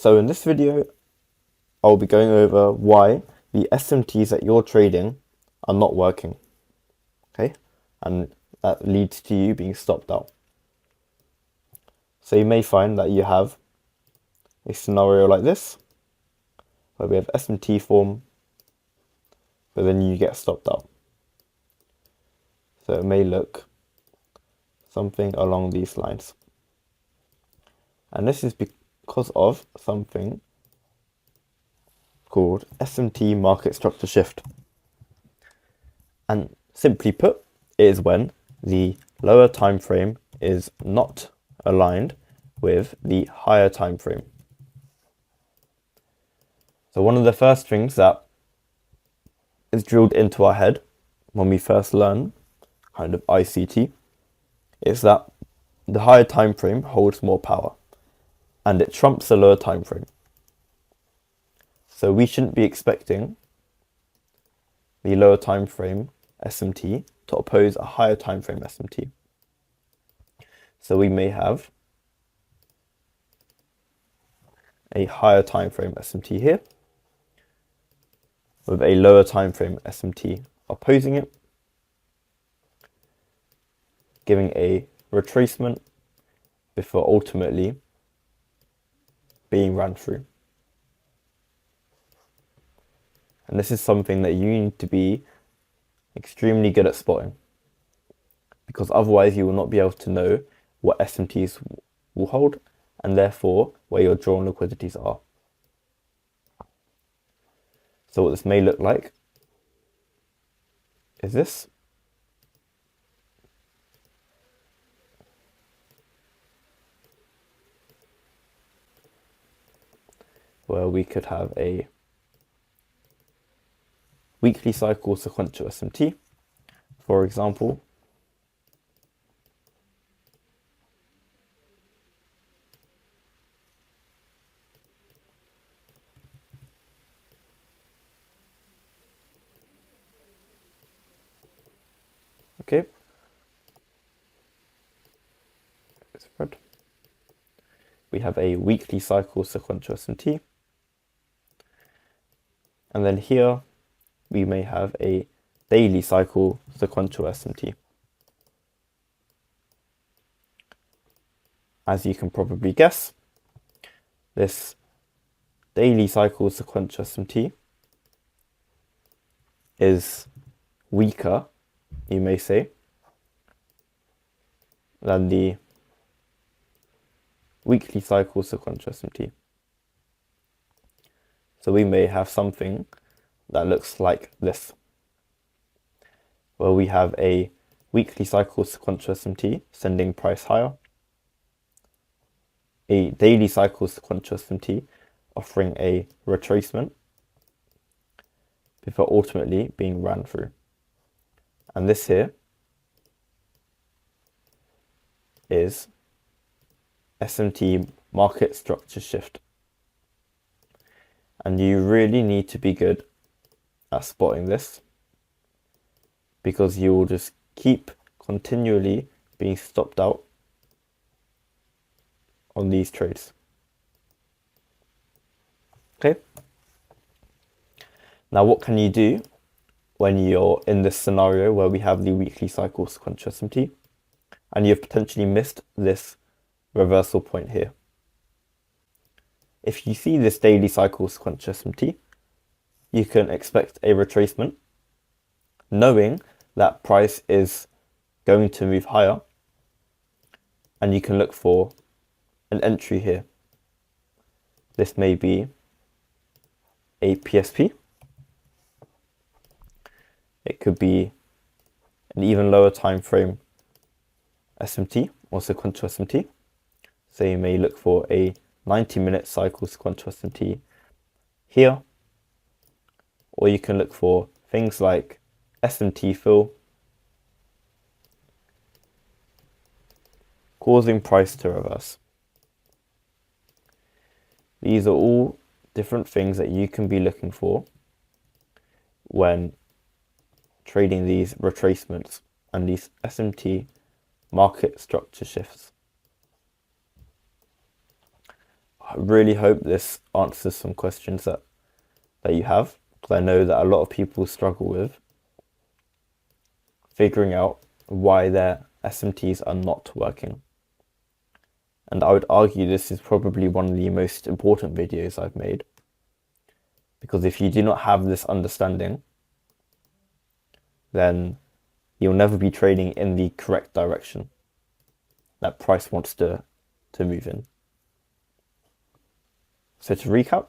So in this video, I'll be going over why the SMTs that you're trading are not working, okay? And that leads to you being stopped out. So you may find that you have a scenario like this, where we have SMT form, but then you get stopped out. So it may look something along these lines. And this is because of something called SMT market structure shift. And simply put, it is when the lower time frame is not aligned with the higher time frame. So one of the first things that is drilled into our head when we first learn kind of ICT is that the higher time frame holds more power and it trumps the lower time frame. So we shouldn't be expecting the lower time frame SMT to oppose a higher time frame SMT. So we may have a higher time frame SMT here with a lower time frame SMT opposing it, giving a retracement before ultimately being run through. And this is something that you need to be extremely good at spotting, because otherwise you will not be able to know what SMTs will hold and therefore where your drawn liquidities are. So what this may look like is this. Where we could have a weekly cycle sequential SMT, for example. Okay. Spread. We have a weekly cycle sequential SMT. And then here we may have a daily cycle sequential SMT. As you can probably guess, this daily cycle sequential SMT is weaker, you may say, than the weekly cycle sequential SMT. So we may have something that looks like this, where we have a weekly cycle sequential SMT sending price higher, a daily cycle sequential SMT offering a retracement before ultimately being ran through. And this here is SMT market structure shift. And you really need to be good at spotting this, because you will just keep continually being stopped out on these trades. Okay. Now what can you do when you're in this scenario where we have the weekly cycle sequential SMT and you've potentially missed this reversal point here? If you see this daily cycle sequential SMT, you can expect a retracement, knowing that price is going to move higher, and you can look for an entry here. This may be a PSP. It could be an even lower time frame SMT or sequential SMT. So you may look for a 90-minute cycle sequential SMT here, or you can look for things like SMT fill, causing price to reverse. These are all different things that you can be looking for when trading these retracements and these SMT market structure shifts. I really hope this answers some questions that you have, because I know that a lot of people struggle with figuring out why their SMTs are not working. And I would argue this is probably one of the most important videos I've made, because if you do not have this understanding, then you'll never be trading in the correct direction that price wants to move in. So to recap,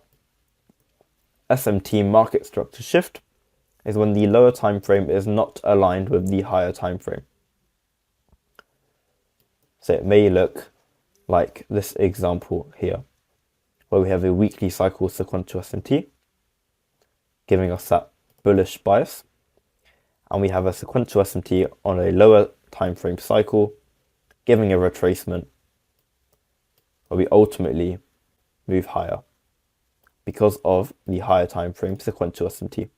SMT market structure shift is when the lower time frame is not aligned with the higher time frame. So it may look like this example here, where we have a weekly cycle sequential SMT giving us that bullish bias, and we have a sequential SMT on a lower time frame cycle giving a retracement where we ultimately move higher because of the higher time frame sequential SMT.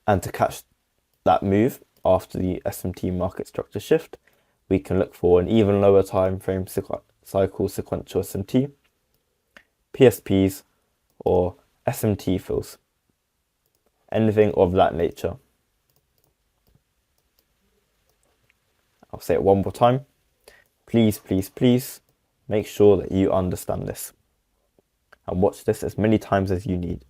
And to catch that move after the SMT market structure shift, we can look for an even lower time frame cycle sequential SMT, PSPs, or SMT fills. Anything of that nature. I'll say it one more time. Please, please, please make sure that you understand this and watch this as many times as you need.